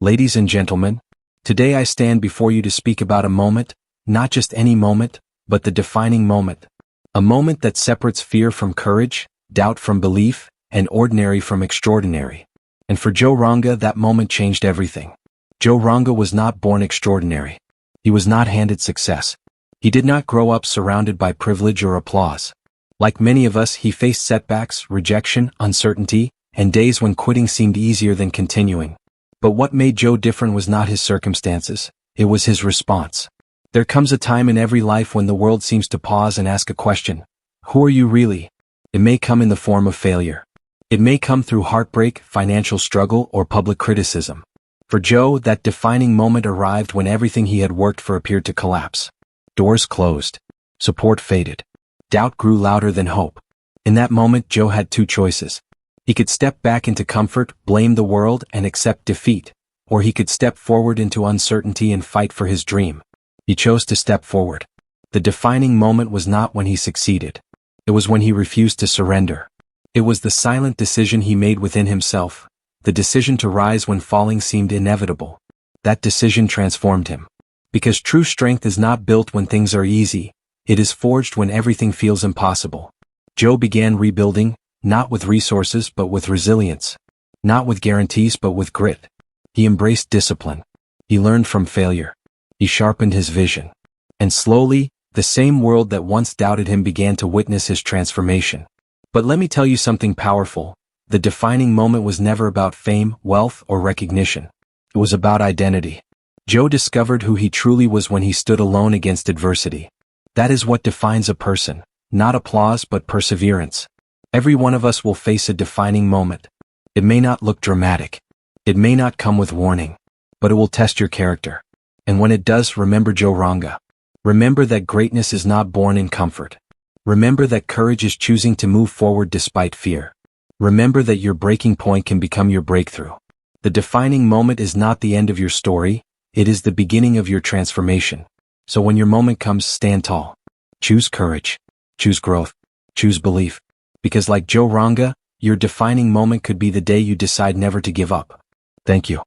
Ladies and gentlemen, today I stand before you to speak about a moment, not just any moment, but the defining moment. A moment that separates fear from courage, doubt from belief, and ordinary from extraordinary. And for Joe Ranga, that moment changed everything. Joe Ranga was not born extraordinary. He was not handed success. He did not grow up surrounded by privilege or applause. Like many of us, he faced setbacks, rejection, uncertainty, and days when quitting seemed easier than continuing. But what made Joe different was not his circumstances, it was his response. There comes a time in every life when the world seems to pause and ask a question. Who are you really? It may come in the form of failure. It may come through heartbreak, financial struggle, or public criticism. For Joe, that defining moment arrived when everything he had worked for appeared to collapse. Doors closed. Support faded. Doubt grew louder than hope. In that moment, Joe had two choices. He could step back into comfort, blame the world, and accept defeat, or he could step forward into uncertainty and fight for his dream. He chose to step forward. The defining moment was not when he succeeded. It was when he refused to surrender. It was the silent decision he made within himself, the decision to rise when falling seemed inevitable. That decision transformed him. Because true strength is not built when things are easy, it is forged when everything feels impossible. Joe began rebuilding, not with resources but with resilience. Not with guarantees but with grit. He embraced discipline. He learned from failure. He sharpened his vision. And slowly, the same world that once doubted him began to witness his transformation. But let me tell you something powerful. The defining moment was never about fame, wealth, or recognition. It was about identity. Joe discovered who he truly was when he stood alone against adversity. That is what defines a person, not applause but perseverance. Every one of us will face a defining moment. It may not look dramatic. It may not come with warning. But it will test your character. And when it does, remember Joe Ranga. Remember that greatness is not born in comfort. Remember that courage is choosing to move forward despite fear. Remember that your breaking point can become your breakthrough. The defining moment is not the end of your story, it is the beginning of your transformation. So when your moment comes, stand tall. Choose courage. Choose growth. Choose belief. Because like Joe Ranga, your defining moment could be the day you decide never to give up. Thank you.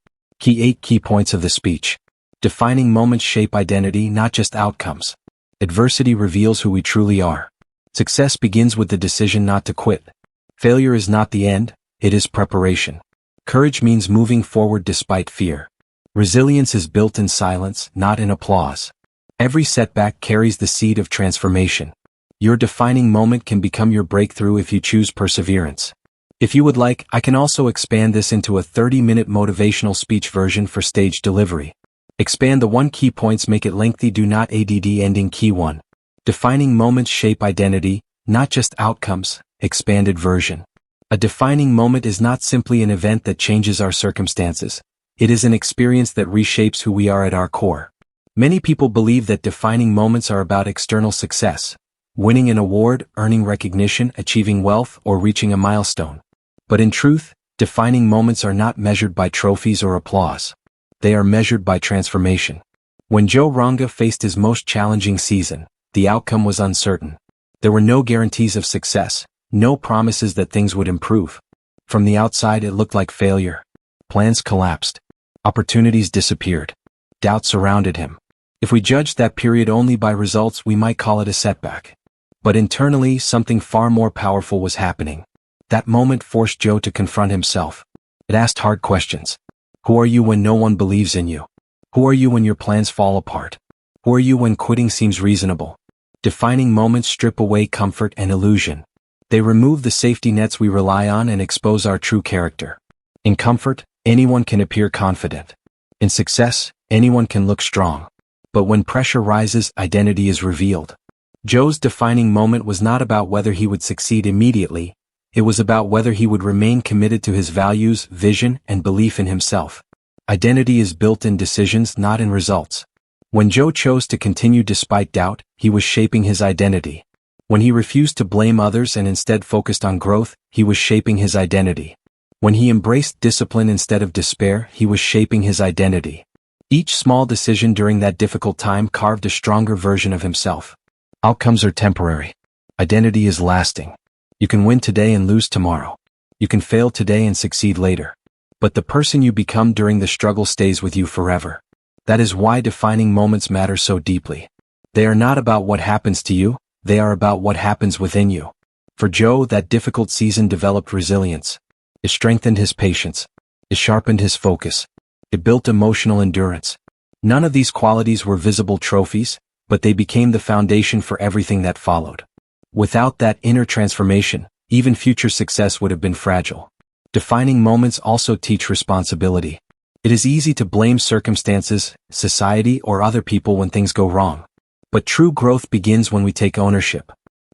8 key points of the speech. Defining moments shape identity, not just outcomes. Adversity reveals who we truly are. Success begins with the decision not to quit. Failure is not the end, it is preparation. Courage means moving forward despite fear. Resilience is built in silence, not in applause. Every setback carries the seed of transformation. Your defining moment can become your breakthrough if you choose perseverance. If you would like, I can also expand this into a 30-minute motivational speech version for stage delivery. Expand the 1 key points, make it lengthy, do not ADD. Ending. Key 1. Defining moments shape identity, not just outcomes. Expanded version. A defining moment is not simply an event that changes our circumstances. It is an experience that reshapes who we are at our core. Many people believe that defining moments are about external success, winning an award, earning recognition, achieving wealth, or reaching a milestone. But in truth, defining moments are not measured by trophies or applause. They are measured by transformation. When Joe Ranga faced his most challenging season, the outcome was uncertain. There were no guarantees of success, no promises that things would improve. From the outside, it looked like failure. Plans collapsed. Opportunities disappeared. Doubt surrounded him. If we judged that period only by results, we might call it a setback. But internally, something far more powerful was happening. That moment forced Joe to confront himself. It asked hard questions. Who are you when no one believes in you? Who are you when your plans fall apart? Who are you when quitting seems reasonable? Defining moments strip away comfort and illusion. They remove the safety nets we rely on and expose our true character. In comfort, anyone can appear confident. In success, anyone can look strong. But when pressure rises, identity is revealed. Joe's defining moment was not about whether he would succeed immediately. It was about whether he would remain committed to his values, vision, and belief in himself. Identity is built in decisions, not in results. When Joe chose to continue despite doubt, he was shaping his identity. When he refused to blame others and instead focused on growth, he was shaping his identity. When he embraced discipline instead of despair, he was shaping his identity. Each small decision during that difficult time carved a stronger version of himself. Outcomes are temporary. Identity is lasting. You can win today and lose tomorrow. You can fail today and succeed later. but the person you become during the struggle stays with you forever. That is why defining moments matter so deeply. They are not about what happens to you, they are about what happens within you. For Joe, that difficult season developed resilience. It strengthened his patience. It sharpened his focus. It built emotional endurance. None of these qualities were visible trophies, but they became the foundation for everything that followed. Without that inner transformation, even future success would have been fragile. Defining moments also teach responsibility. It is easy to blame circumstances, society, or other people when things go wrong. But true growth begins when we take ownership.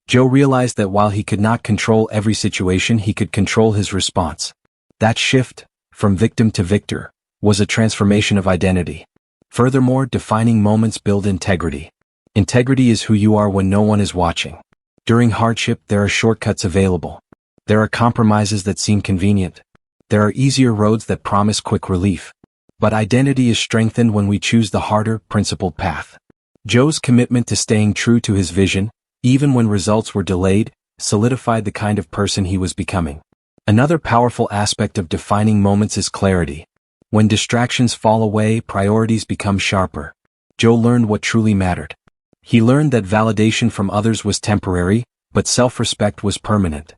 Joe realized that while he could not control every situation, he could control his response. That shift, from victim to victor, was a transformation of identity. Furthermore, defining moments build integrity. Integrity is who you are when no one is watching. During hardship, there are shortcuts available. There are compromises that seem convenient. There are easier roads that promise quick relief. But identity is strengthened when we choose the harder, principled path. Joe's commitment to staying true to his vision, even when results were delayed, solidified the kind of person he was becoming. Another powerful aspect of defining moments is clarity. When distractions fall away, priorities become sharper. Joe learned what truly mattered. He learned that validation from others was temporary, but self-respect was permanent.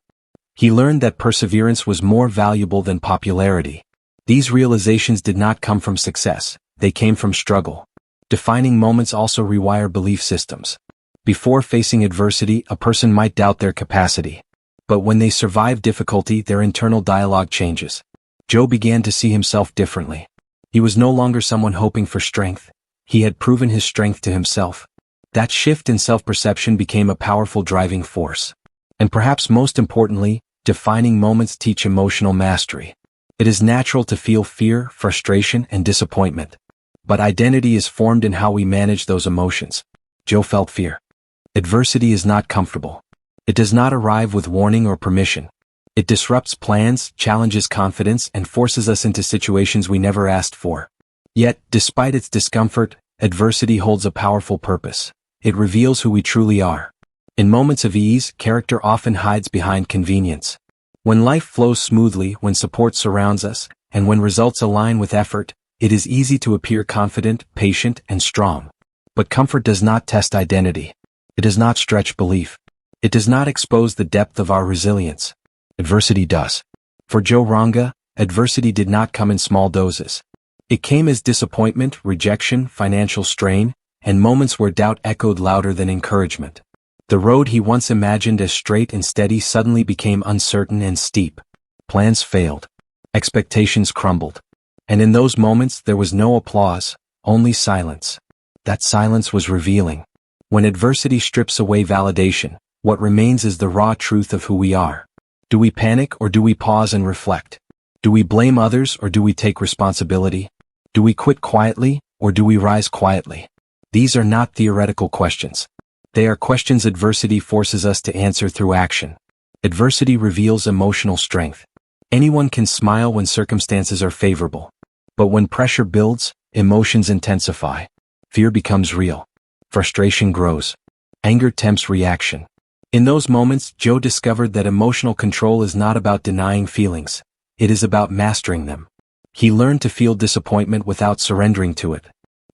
He learned that perseverance was more valuable than popularity. These realizations did not come from success, they came from struggle. Defining moments also rewire belief systems. Before facing adversity, a person might doubt their capacity. But when they survive difficulty, their internal dialogue changes. Joe began to see himself differently. He was no longer someone hoping for strength. He had proven his strength to himself. That shift in self-perception became a powerful driving force. And perhaps most importantly, defining moments teach emotional mastery. It is natural to feel fear, frustration, and disappointment. But identity is formed in how we manage those emotions. Joe felt fear. Adversity is not comfortable. It does not arrive with warning or permission. It disrupts plans, challenges confidence, and forces us into situations we never asked for. Yet, despite its discomfort, adversity holds a powerful purpose. It reveals who we truly are. In moments of ease, character often hides behind convenience. When life flows smoothly, when support surrounds us, and when results align with effort, it is easy to appear confident, patient, and strong. But comfort does not test identity. It does not stretch belief. It does not expose the depth of our resilience. Adversity does. For Joe Ranga, adversity did not come in small doses. It came as disappointment, rejection, financial strain, and moments where doubt echoed louder than encouragement. The road he once imagined as straight and steady suddenly became uncertain and steep. Plans failed. Expectations crumbled. And in those moments there was no applause, only silence. That silence was revealing. When adversity strips away validation, what remains is the raw truth of who we are. Do we panic or do we pause and reflect? Do we blame others or do we take responsibility? Do we quit quietly or do we rise quietly? These are not theoretical questions. They are questions adversity forces us to answer through action. Adversity reveals emotional strength. Anyone can smile when circumstances are favorable. But when pressure builds, emotions intensify. Fear becomes real. Frustration grows. Anger tempts reaction. In those moments, Joe discovered that emotional control is not about denying feelings. It is about mastering them. He learned to feel disappointment without surrendering to it.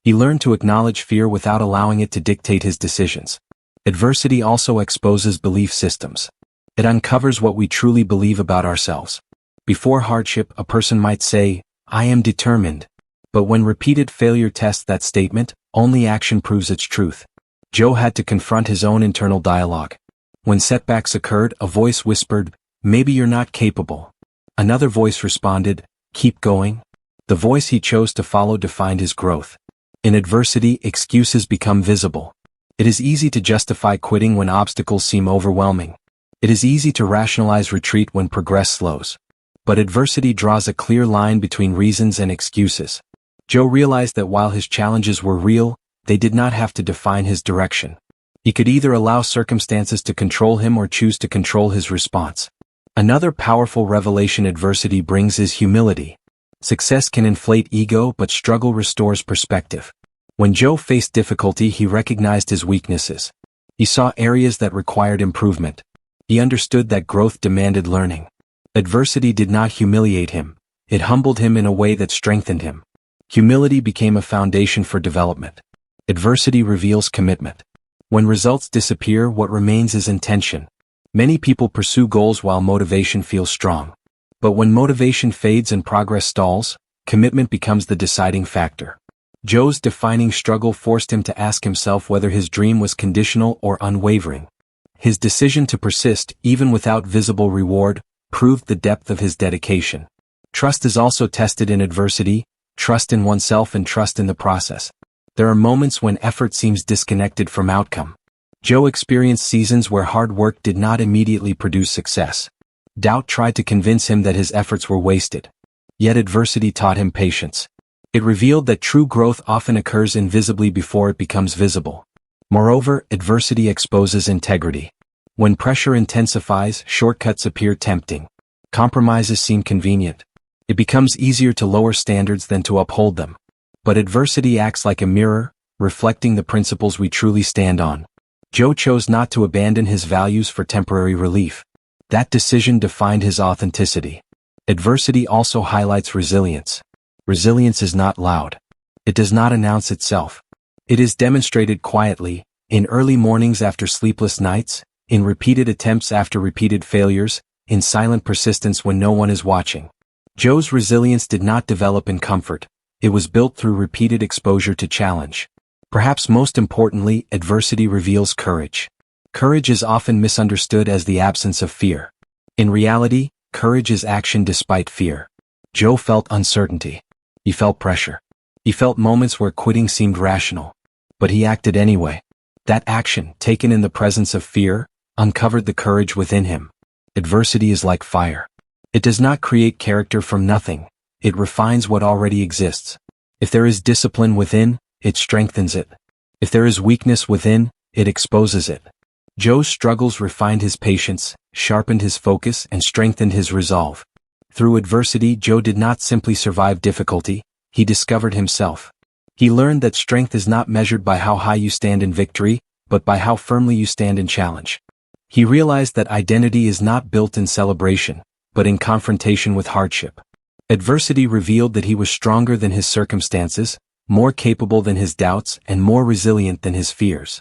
He learned to acknowledge fear without allowing it to dictate his decisions. Adversity also exposes belief systems. It uncovers what we truly believe about ourselves. Before hardship, a person might say, "I am determined." But when repeated failure tests that statement, only action proves its truth. Joe had to confront his own internal dialogue. When setbacks occurred, a voice whispered, "Maybe you're not capable." Another voice responded, "Keep going." The voice he chose to follow defined his growth. In adversity, excuses become visible. It is easy to justify quitting when obstacles seem overwhelming. It is easy to rationalize retreat when progress slows. But adversity draws a clear line between reasons and excuses. Joe realized that while his challenges were real, they did not have to define his direction. He could either allow circumstances to control him or choose to control his response. Another powerful revelation adversity brings is humility. Success can inflate ego, but struggle restores perspective. When Joe faced difficulty, he recognized his weaknesses. He saw areas that required improvement. He understood that growth demanded learning. Adversity did not humiliate him. It humbled him in a way that strengthened him. Humility became a foundation for development. Adversity reveals commitment. When results disappear, what remains is intention. Many people pursue goals while motivation feels strong. But when motivation fades and progress stalls, commitment becomes the deciding factor. Joe's defining struggle forced him to ask himself whether his dream was conditional or unwavering. His decision to persist, even without visible reward, proved the depth of his dedication. Trust is also tested in adversity, trust in oneself and trust in the process. There are moments when effort seems disconnected from outcome. Joe experienced seasons where hard work did not immediately produce success. Doubt tried to convince him that his efforts were wasted. Yet adversity taught him patience. It revealed that true growth often occurs invisibly before it becomes visible. Moreover, adversity exposes integrity. When pressure intensifies, shortcuts appear tempting. Compromises seem convenient. It becomes easier to lower standards than to uphold them. But adversity acts like a mirror, reflecting the principles we truly stand on. Joe chose not to abandon his values for temporary relief. That decision defined his authenticity. Adversity also highlights resilience. Resilience is not loud. It does not announce itself. It is demonstrated quietly, in early mornings after sleepless nights, in repeated attempts after repeated failures, in silent persistence when no one is watching. Joe's resilience did not develop in comfort. It was built through repeated exposure to challenge. Perhaps most importantly, adversity reveals courage. Courage is often misunderstood as the absence of fear. In reality, courage is action despite fear. Joe felt uncertainty. He felt pressure. He felt moments where quitting seemed rational. But he acted anyway. That action, taken in the presence of fear, uncovered the courage within him. Adversity is like fire. It does not create character from nothing. It refines what already exists. If there is discipline within, it strengthens it. If there is weakness within, it exposes it. Joe's struggles refined his patience, sharpened his focus, and strengthened his resolve. Through adversity, Joe did not simply survive difficulty, he discovered himself. He learned that strength is not measured by how high you stand in victory, but by how firmly you stand in challenge. He realized that identity is not built in celebration, but in confrontation with hardship. Adversity revealed that he was stronger than his circumstances, more capable than his doubts, and more resilient than his fears.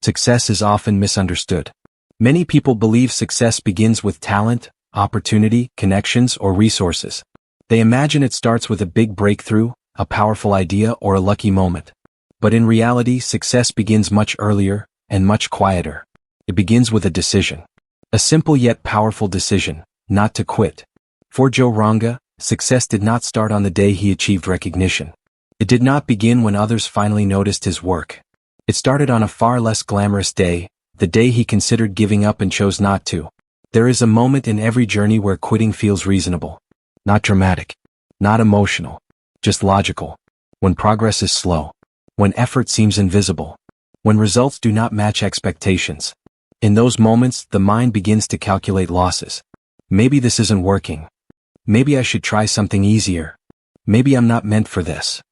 Success is often misunderstood. Many people believe success begins with talent, opportunity, connections, or resources. They imagine it starts with a big breakthrough, a powerful idea, or a lucky moment. But in reality, success begins much earlier, and much quieter. It begins with a decision. A simple yet powerful decision, not to quit. For Joe Ranga, success did not start on the day he achieved recognition. It did not begin when others finally noticed his work. It started on a far less glamorous day, the day he considered giving up and chose not to. There is a moment in every journey where quitting feels reasonable. Not dramatic. Not emotional. Just logical. When progress is slow. When effort seems invisible. When results do not match expectations. In those moments, the mind begins to calculate losses. Maybe this isn't working. Maybe I should try something easier. Maybe I'm not meant for this.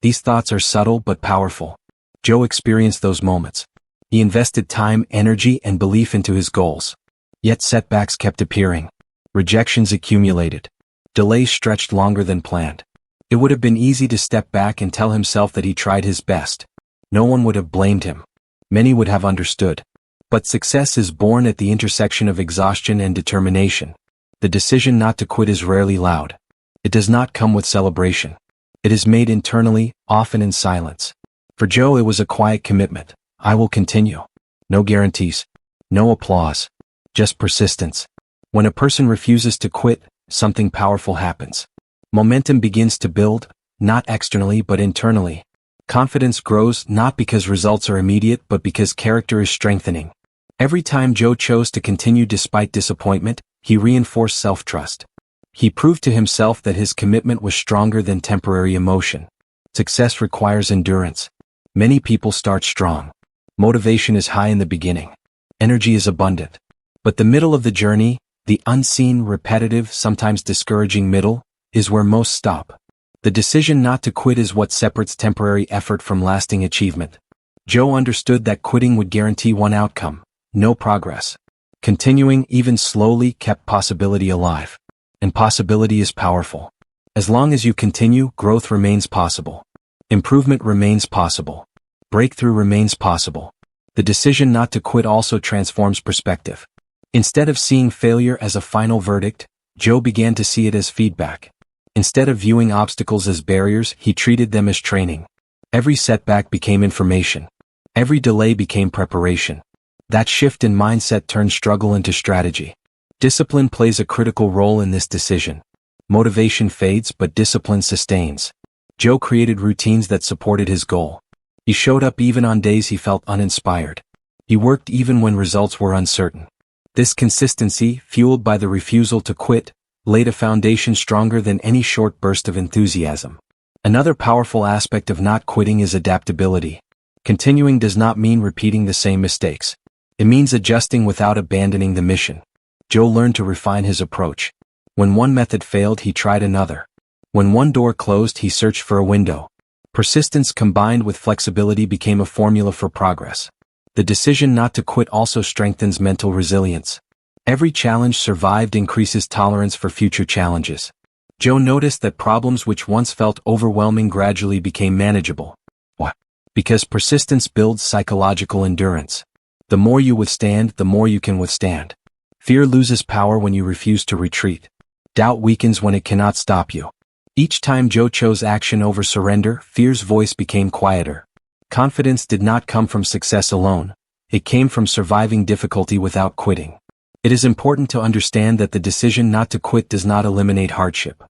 These thoughts are subtle but powerful. Joe experienced those moments. He invested time, energy, and belief into his goals. Yet setbacks kept appearing. Rejections accumulated. Delays stretched longer than planned. It would have been easy to step back and tell himself that he tried his best. No one would have blamed him. Many would have understood. But success is born at the intersection of exhaustion and determination. The decision not to quit is rarely loud. It does not come with celebration. It is made internally, often in silence. For Joe, it was a quiet commitment. I will continue. No guarantees. No applause. Just persistence. When a person refuses to quit, something powerful happens. Momentum begins to build, not externally but internally. Confidence grows not because results are immediate but because character is strengthening. Every time Joe chose to continue despite disappointment, he reinforced self-trust. He proved to himself that his commitment was stronger than temporary emotion. Success requires endurance. Many people start strong. Motivation is high in the beginning. Energy is abundant. But the middle of the journey, the unseen, repetitive, sometimes discouraging middle, is where most stop. The decision not to quit is what separates temporary effort from lasting achievement. Joe understood that quitting would guarantee one outcome: no progress. Continuing, even slowly, kept possibility alive. And possibility is powerful. As long as you continue, growth remains possible. Improvement remains possible. Breakthrough remains possible. The decision not to quit also transforms perspective. Instead of seeing failure as a final verdict, Joe began to see it as feedback. Instead of viewing obstacles as barriers, he treated them as training. Every setback became information. Every delay became preparation. That shift in mindset turned struggle into strategy. Discipline plays a critical role in this decision. Motivation fades, but discipline sustains. Joe created routines that supported his goal. He showed up even on days he felt uninspired. He worked even when results were uncertain. This consistency, fueled by the refusal to quit, laid a foundation stronger than any short burst of enthusiasm. Another powerful aspect of not quitting is adaptability. Continuing does not mean repeating the same mistakes. It means adjusting without abandoning the mission. Joe learned to refine his approach. When one method failed, he tried another. When one door closed, he searched for a window. Persistence combined with flexibility became a formula for progress. The decision not to quit also strengthens mental resilience. Every challenge survived increases tolerance for future challenges. Joe noticed that problems which once felt overwhelming gradually became manageable. Why? Because persistence builds psychological endurance. The more you withstand, the more you can withstand. Fear loses power when you refuse to retreat. Doubt weakens when it cannot stop you. Each time Joe chose action over surrender, fear's voice became quieter. Confidence did not come from success alone. It came from surviving difficulty without quitting. It is important to understand that the decision not to quit does not eliminate hardship.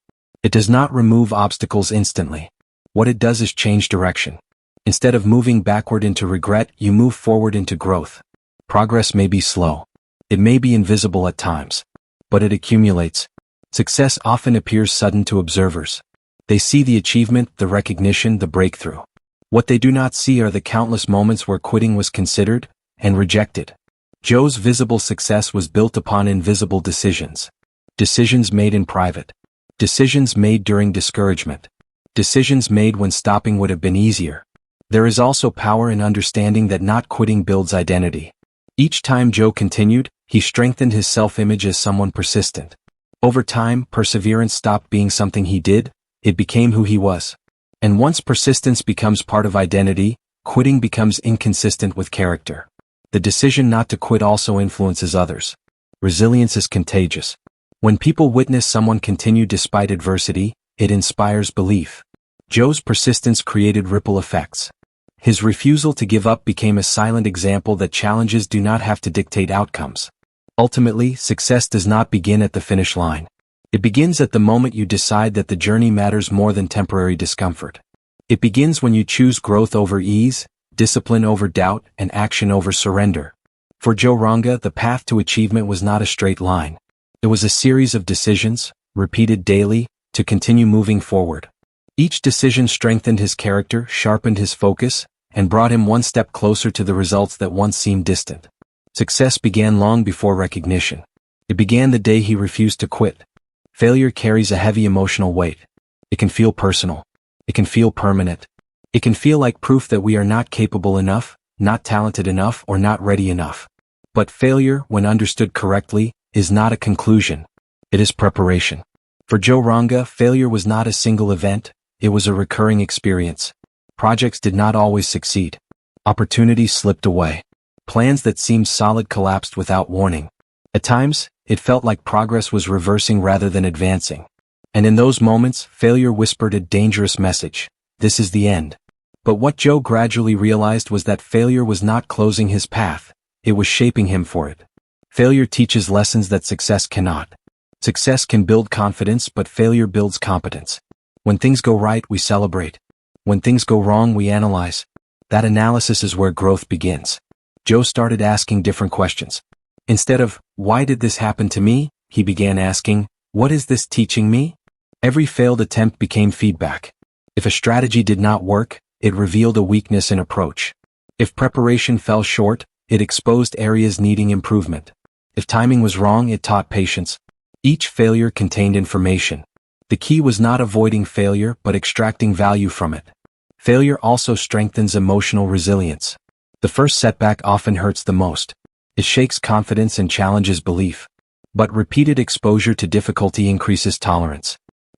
It does not remove obstacles instantly. What it does is change direction. Instead of moving backward into regret, you move forward into growth. Progress may be slow. It may be invisible at times. But it accumulates. Success often appears sudden to observers. They see the achievement, the recognition, the breakthrough. What they do not see are the countless moments where quitting was considered and rejected. Joe's visible success was built upon invisible decisions. Decisions made in private. Decisions made during discouragement. Decisions made when stopping would have been easier. There is also power in understanding that not quitting builds identity. Each time Joe continued, he strengthened his self-image as someone persistent. Over time, perseverance stopped being something he did, it became who he was. And once persistence becomes part of identity, quitting becomes inconsistent with character. The decision not to quit also influences others. Resilience is contagious. When people witness someone continue despite adversity, it inspires belief. Joe's persistence created ripple effects. His refusal to give up became a silent example that challenges do not have to dictate outcomes. Ultimately, success does not begin at the finish line. It begins at the moment you decide that the journey matters more than temporary discomfort. It begins when you choose growth over ease, discipline over doubt, and action over surrender. For Joe Ranga, the path to achievement was not a straight line. It was a series of decisions, repeated daily, to continue moving forward. Each decision strengthened his character, sharpened his focus, and brought him one step closer to the results that once seemed distant. Success began long before recognition. It began the day he refused to quit. Failure carries a heavy emotional weight. It can feel personal. It can feel permanent. It can feel like proof that we are not capable enough, not talented enough, or not ready enough. But failure, when understood correctly, is not a conclusion. It is preparation. For Joe Ranga, failure was not a single event, it was a recurring experience. Projects did not always succeed. Opportunities slipped away. Plans that seemed solid collapsed without warning. At times, it felt like progress was reversing rather than advancing. And in those moments, failure whispered a dangerous message. This is the end. But what Joe gradually realized was that failure was not closing his path, it was shaping him for it. Failure teaches lessons that success cannot. Success can build confidence, but failure builds competence. When things go right, we celebrate. When things go wrong, we analyze. That analysis is where growth begins. Joe started asking different questions. Instead of, why did this happen to me? He began asking, what is this teaching me? Every failed attempt became feedback. If a strategy did not work, it revealed a weakness in approach. If preparation fell short, it exposed areas needing improvement. If timing was wrong, it taught patience. Each failure contained information. The key was not avoiding failure, but extracting value from it. Failure also strengthens emotional resilience. The first setback often hurts the most. It shakes confidence and challenges belief. But repeated exposure to difficulty increases tolerance.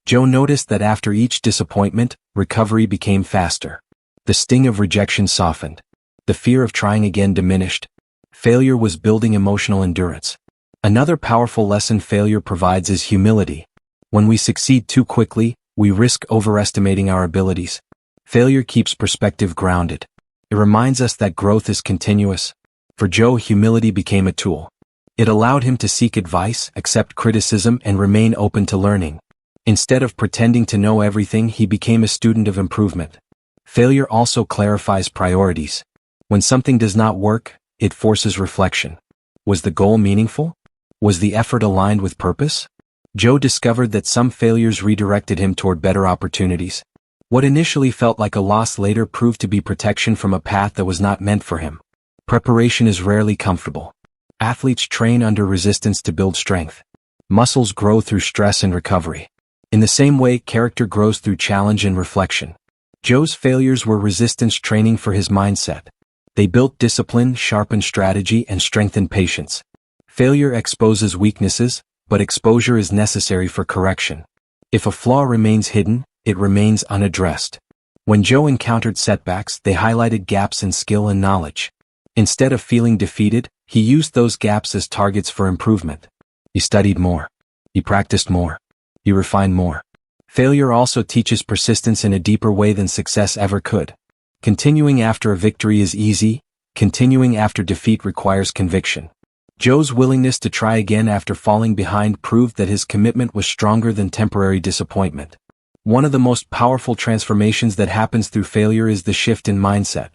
Joe noticed that after each disappointment, recovery became faster. The sting of rejection softened. The fear of trying again diminished. Failure was building emotional endurance. Another powerful lesson failure provides is humility. When we succeed too quickly, we risk overestimating our abilities. Failure keeps perspective grounded. It reminds us that growth is continuous. For Joe, humility became a tool. It allowed him to seek advice, accept criticism, and remain open to learning. Instead of pretending to know everything, he became a student of improvement. Failure also clarifies priorities. When something does not work, it forces reflection. Was the goal meaningful? Was the effort aligned with purpose? Joe discovered that some failures redirected him toward better opportunities. What initially felt like a loss later proved to be protection from a path that was not meant for him. Preparation is rarely comfortable. Athletes train under resistance to build strength. Muscles grow through stress and recovery. In the same way, character grows through challenge and reflection. Joe's failures were resistance training for his mindset. They built discipline, sharpened strategy, and strengthened patience. Failure exposes weaknesses, but exposure is necessary for correction. If a flaw remains hidden, it remains unaddressed. When Joe encountered setbacks, they highlighted gaps in skill and knowledge. Instead of feeling defeated, he used those gaps as targets for improvement. He studied more. He practiced more. He refined more. Failure also teaches persistence in a deeper way than success ever could. Continuing after a victory is easy. Continuing after defeat requires conviction. Joe's willingness to try again after falling behind proved that his commitment was stronger than temporary disappointment. One of the most powerful transformations that happens through failure is the shift in mindset.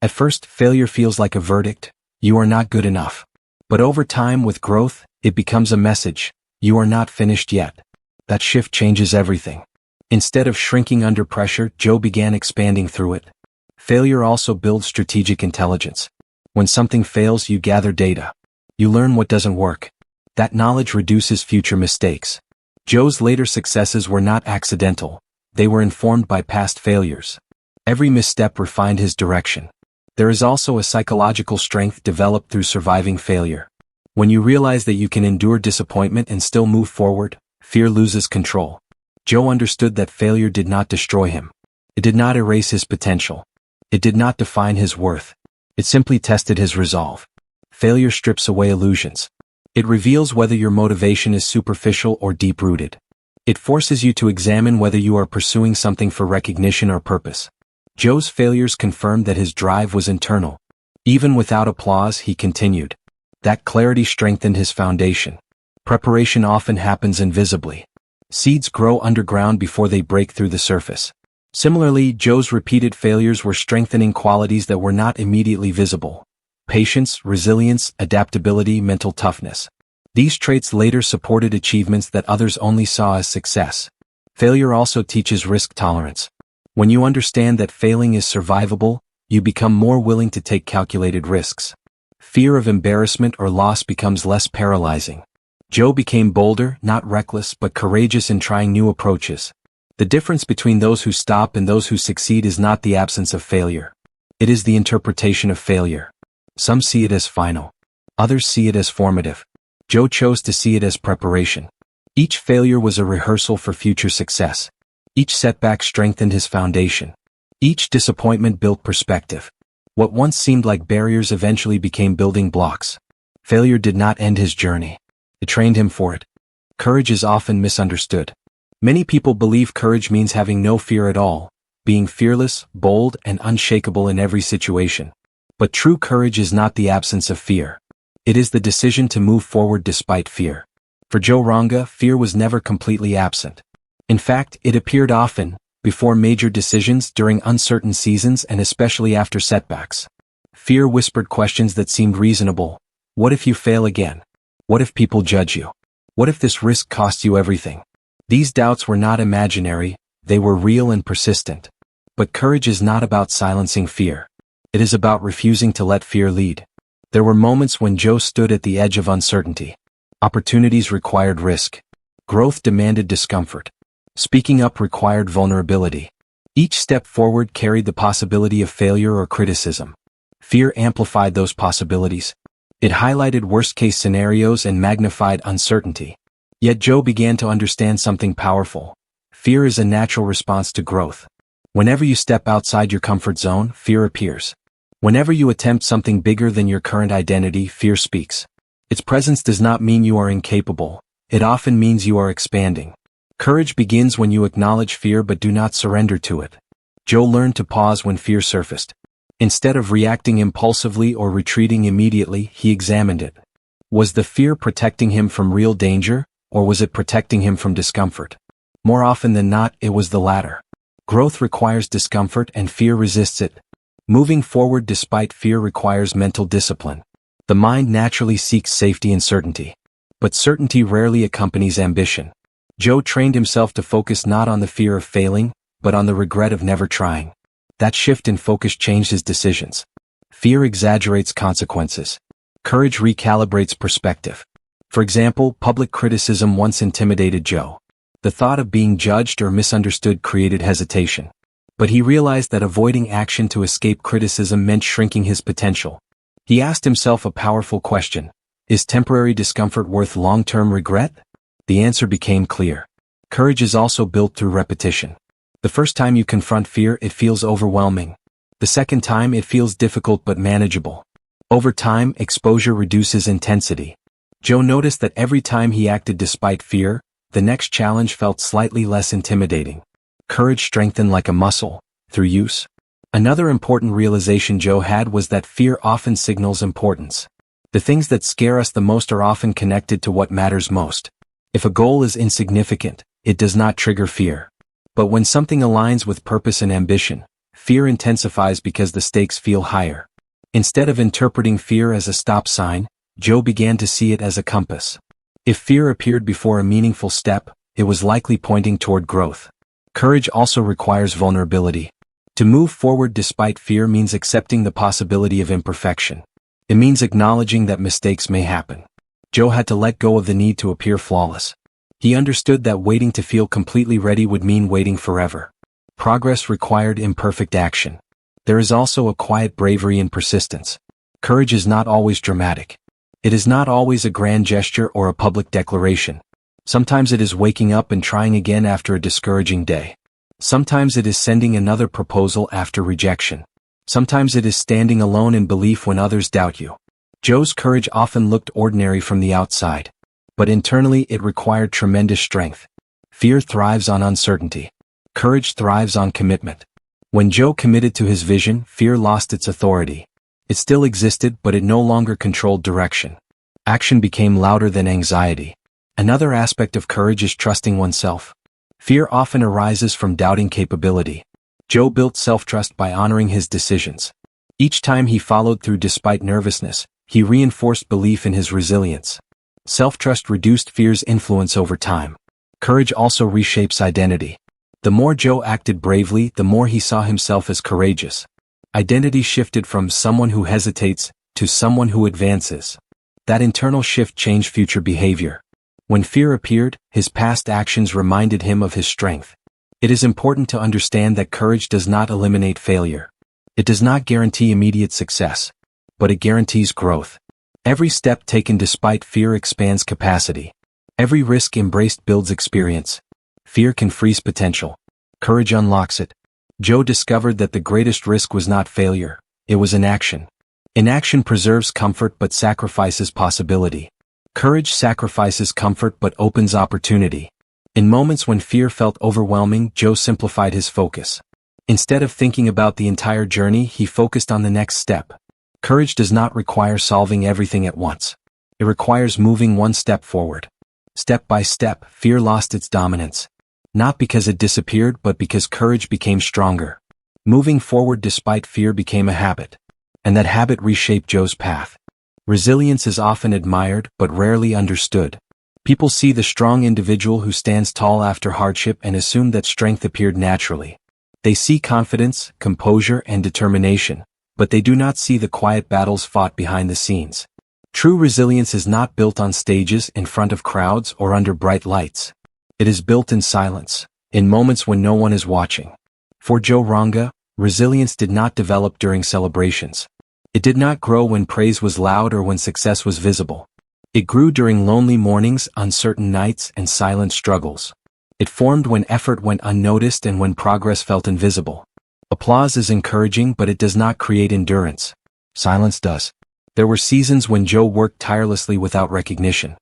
At first, failure feels like a verdict. You are not good enough. But over time, with growth, it becomes a message. You are not finished yet. That shift changes everything. Instead of shrinking under pressure, Joe began expanding through it. Failure also builds strategic intelligence. When something fails, you gather data. You learn what doesn't work. That knowledge reduces future mistakes. Joe's later successes were not accidental. They were informed by past failures. Every misstep refined his direction. There is also a psychological strength developed through surviving failure. When you realize that you can endure disappointment and still move forward, fear loses control. Joe understood that failure did not destroy him. It did not erase his potential. It did not define his worth. It simply tested his resolve. Failure strips away illusions. It reveals whether your motivation is superficial or deep-rooted. It forces you to examine whether you are pursuing something for recognition or purpose. Joe's failures confirmed that his drive was internal. Even without applause, he continued. That clarity strengthened his foundation. Preparation often happens invisibly. Seeds grow underground before they break through the surface. Similarly, Joe's repeated failures were strengthening qualities that were not immediately visible. Patience, resilience, adaptability, mental toughness. These traits later supported achievements that others only saw as success. Failure also teaches risk tolerance. When you understand that failing is survivable, you become more willing to take calculated risks. Fear of embarrassment or loss becomes less paralyzing. Joe became bolder, not reckless, but courageous in trying new approaches. The difference between those who stop and those who succeed is not the absence of failure. It is the interpretation of failure. Some see it as final. Others see it as formative. Joe chose to see it as preparation. Each failure was a rehearsal for future success. Each setback strengthened his foundation. Each disappointment built perspective. What once seemed like barriers eventually became building blocks. Failure did not end his journey. It trained him for it. Courage is often misunderstood. Many people believe courage means having no fear at all, being fearless, bold, and unshakable in every situation. But true courage is not the absence of fear. It is the decision to move forward despite fear. For Joe Ranga, fear was never completely absent. In fact, it appeared often, before major decisions, during uncertain seasons, and especially after setbacks. Fear whispered questions that seemed reasonable. What if you fail again? What if people judge you? What if this risk costs you everything? These doubts were not imaginary, they were real and persistent. But courage is not about silencing fear. It is about refusing to let fear lead. There were moments when Joe stood at the edge of uncertainty. Opportunities required risk. Growth demanded discomfort. Speaking up required vulnerability. Each step forward carried the possibility of failure or criticism. Fear amplified those possibilities. It highlighted worst-case scenarios and magnified uncertainty. Yet Joe began to understand something powerful. Fear is a natural response to growth. Whenever you step outside your comfort zone, fear appears. Whenever you attempt something bigger than your current identity, fear speaks. Its presence does not mean you are incapable. It often means you are expanding. Courage begins when you acknowledge fear but do not surrender to it. Joe learned to pause when fear surfaced. Instead of reacting impulsively or retreating immediately, he examined it. Was the fear protecting him from real danger, or was it protecting him from discomfort? More often than not, it was the latter. Growth requires discomfort and fear resists it. Moving forward despite fear requires mental discipline. The mind naturally seeks safety and certainty. But certainty rarely accompanies ambition. Joe trained himself to focus not on the fear of failing, but on the regret of never trying. That shift in focus changed his decisions. Fear exaggerates consequences. Courage recalibrates perspective. For example, public criticism once intimidated Joe. The thought of being judged or misunderstood created hesitation. But he realized that avoiding action to escape criticism meant shrinking his potential. He asked himself a powerful question. Is temporary discomfort worth long-term regret? The answer became clear. Courage is also built through repetition. The first time you confront fear, it feels overwhelming. The second time, it feels difficult but manageable. Over time, exposure reduces intensity. Joe noticed that every time he acted despite fear, the next challenge felt slightly less intimidating. Courage strengthened like a muscle, through use. Another important realization Joe had was that fear often signals importance. The things that scare us the most are often connected to what matters most. If a goal is insignificant, it does not trigger fear. But when something aligns with purpose and ambition, fear intensifies because the stakes feel higher. Instead of interpreting fear as a stop sign, Joe began to see it as a compass. If fear appeared before a meaningful step, it was likely pointing toward growth. Courage also requires vulnerability. To move forward despite fear means accepting the possibility of imperfection. It means acknowledging that mistakes may happen. Joe had to let go of the need to appear flawless. He understood that waiting to feel completely ready would mean waiting forever. Progress required imperfect action. There is also a quiet bravery in persistence. Courage is not always dramatic. It is not always a grand gesture or a public declaration. Sometimes it is waking up and trying again after a discouraging day. Sometimes it is sending another proposal after rejection. Sometimes it is standing alone in belief when others doubt you. Joe's courage often looked ordinary from the outside. But internally it required tremendous strength. Fear thrives on uncertainty. Courage thrives on commitment. When Joe committed to his vision, fear lost its authority. It still existed, but it no longer controlled direction. Action became louder than anxiety. Another aspect of courage is trusting oneself. Fear often arises from doubting capability. Joe built self-trust by honoring his decisions. Each time he followed through despite nervousness, he reinforced belief in his resilience. Self-trust reduced fear's influence over time. Courage also reshapes identity. The more Joe acted bravely, the more he saw himself as courageous. Identity shifted from someone who hesitates to someone who advances. That internal shift changed future behavior. When fear appeared, his past actions reminded him of his strength. It is important to understand that courage does not eliminate failure. It does not guarantee immediate success, but it guarantees growth. Every step taken despite fear expands capacity. Every risk embraced builds experience. Fear can freeze potential. Courage unlocks it. Joe discovered that the greatest risk was not failure, it was inaction. Inaction preserves comfort but sacrifices possibility. Courage sacrifices comfort but opens opportunity. In moments when fear felt overwhelming, Joe simplified his focus. Instead of thinking about the entire journey, he focused on the next step. Courage does not require solving everything at once. It requires moving one step forward. Step by step, fear lost its dominance. Not because it disappeared, but because courage became stronger. Moving forward despite fear became a habit. And that habit reshaped Joe's path. Resilience is often admired, but rarely understood. People see the strong individual who stands tall after hardship and assume that strength appeared naturally. They see confidence, composure, and determination, but they do not see the quiet battles fought behind the scenes. True resilience is not built on stages, in front of crowds, or under bright lights. It is built in silence, in moments when no one is watching. For Joe Ranga, resilience did not develop during celebrations. It did not grow when praise was loud or when success was visible. It grew during lonely mornings, uncertain nights, and silent struggles. It formed when effort went unnoticed and when progress felt invisible. Applause is encouraging, but it does not create endurance. Silence does. There were seasons when Joe worked tirelessly without recognition.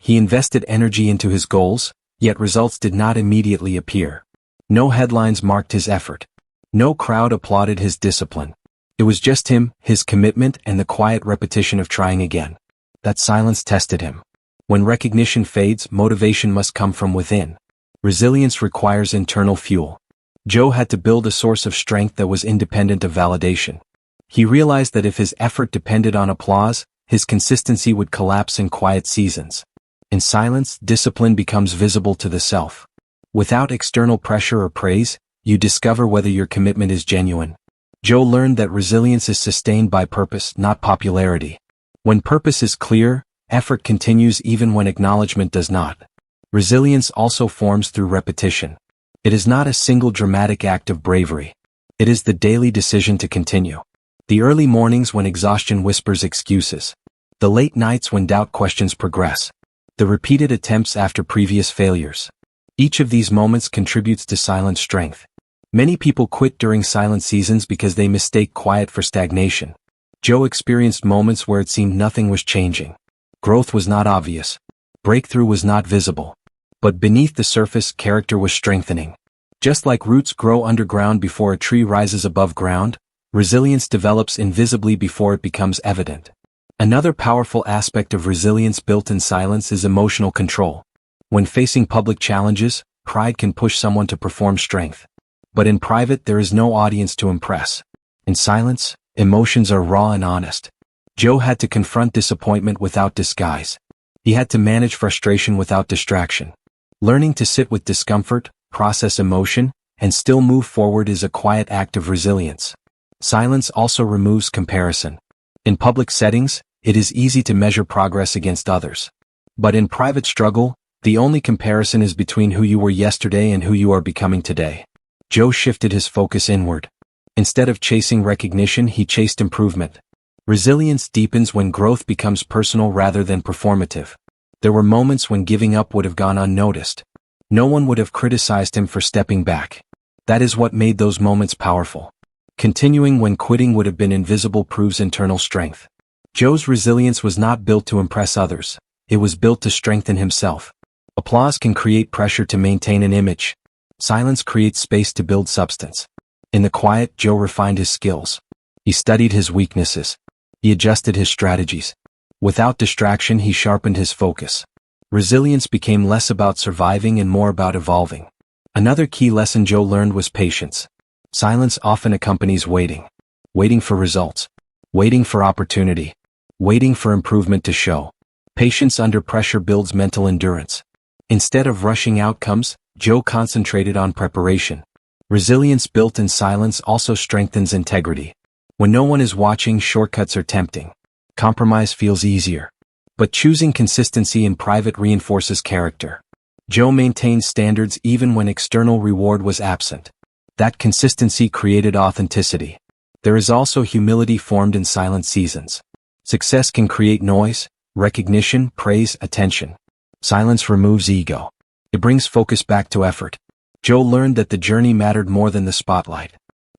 He invested energy into his goals, yet results did not immediately appear. No headlines marked his effort. No crowd applauded his discipline. It was just him, his commitment, and the quiet repetition of trying again. That silence tested him. When recognition fades, motivation must come from within. Resilience requires internal fuel. Joe had to build a source of strength that was independent of validation. He realized that if his effort depended on applause, his consistency would collapse in quiet seasons. In silence, discipline becomes visible to the self. Without external pressure or praise, you discover whether your commitment is genuine. Joe learned that resilience is sustained by purpose, not popularity. When purpose is clear, effort continues even when acknowledgement does not. Resilience also forms through repetition. It is not a single dramatic act of bravery. It is the daily decision to continue. The early mornings when exhaustion whispers excuses. The late nights when doubt questions progress. The repeated attempts after previous failures. Each of these moments contributes to silent strength. Many people quit during silent seasons because they mistake quiet for stagnation. Joe experienced moments where it seemed nothing was changing. Growth was not obvious. Breakthrough was not visible. But beneath the surface, character was strengthening. Just like roots grow underground before a tree rises above ground, resilience develops invisibly before it becomes evident. Another powerful aspect of resilience built in silence is emotional control. When facing public challenges, pride can push someone to perform strength. But in private, there is no audience to impress. In silence, emotions are raw and honest. Joe had to confront disappointment without disguise. He had to manage frustration without distraction. Learning to sit with discomfort, process emotion, and still move forward is a quiet act of resilience. Silence also removes comparison. In public settings, it is easy to measure progress against others. But in private struggle, the only comparison is between who you were yesterday and who you are becoming today. Joe shifted his focus inward. Instead of chasing recognition, he chased improvement. Resilience deepens when growth becomes personal rather than performative. There were moments when giving up would have gone unnoticed. No one would have criticized him for stepping back. That is what made those moments powerful. Continuing when quitting would have been invisible proves internal strength. Joe's resilience was not built to impress others. It was built to strengthen himself. Applause can create pressure to maintain an image. Silence creates space to build substance. In the quiet, Joe refined his skills. He studied his weaknesses. He adjusted his strategies. Without distraction, he sharpened his focus. Resilience became less about surviving and more about evolving. Another key lesson Joe learned was patience. Silence often accompanies waiting. Waiting for results. Waiting for opportunity. Waiting for improvement to show. Patience under pressure builds mental endurance. Instead of rushing outcomes, Joe concentrated on preparation. Resilience built in silence also strengthens integrity. When no one is watching, shortcuts are tempting. Compromise feels easier. But choosing consistency in private reinforces character. Joe maintained standards even when external reward was absent. That consistency created authenticity. There is also humility formed in silent seasons. Success can create noise, recognition, praise, attention. Silence removes ego. It brings focus back to effort. Joe learned that the journey mattered more than the spotlight.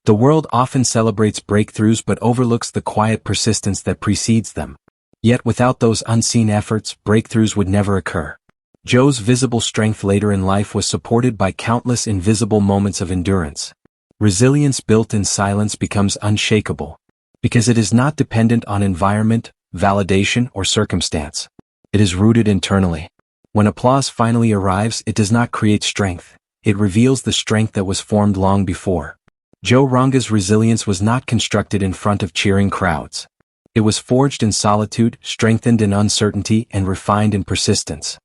The world often celebrates breakthroughs but overlooks the quiet persistence that precedes them. Yet without those unseen efforts, breakthroughs would never occur. Joe's visible strength later in life was supported by countless invisible moments of endurance. Resilience built in silence becomes unshakable, because it is not dependent on environment, validation, or circumstance. It is rooted internally. When applause finally arrives, it does not create strength. It reveals the strength that was formed long before. Joe Ranga's resilience was not constructed in front of cheering crowds. It was forged in solitude, strengthened in uncertainty, and refined in persistence.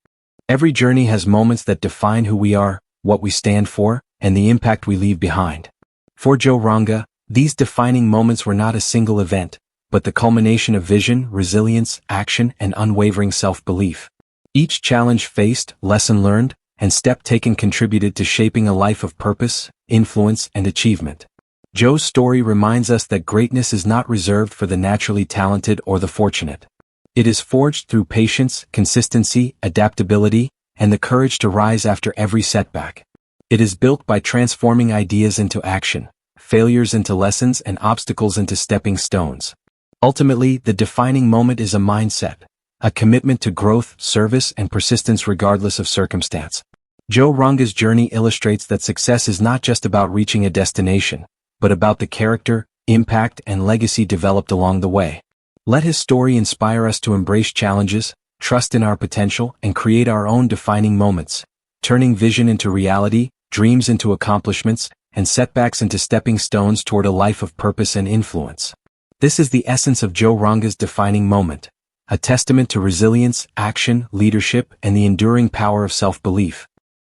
Every journey has moments that define who we are, what we stand for, and the impact we leave behind. For Joe Ranga, these defining moments were not a single event, but the culmination of vision, resilience, action, and unwavering self-belief. Each challenge faced, lesson learned, and step taken contributed to shaping a life of purpose, influence, and achievement. Joe's story reminds us that greatness is not reserved for the naturally talented or the fortunate. It is forged through patience, consistency, adaptability, and the courage to rise after every setback. It is built by transforming ideas into action, failures into lessons, and obstacles into stepping stones. Ultimately, the defining moment is a mindset, a commitment to growth, service, and persistence regardless of circumstance. Joe Ranga's journey illustrates that success is not just about reaching a destination, but about the character, impact, and legacy developed along the way. Let his story inspire us to embrace challenges, trust in our potential, and create our own defining moments, turning vision into reality, dreams into accomplishments, and setbacks into stepping stones toward a life of purpose and influence. This is the essence of Joe Ranga's defining moment, a testament to resilience, action, leadership, and the enduring power of self-belief.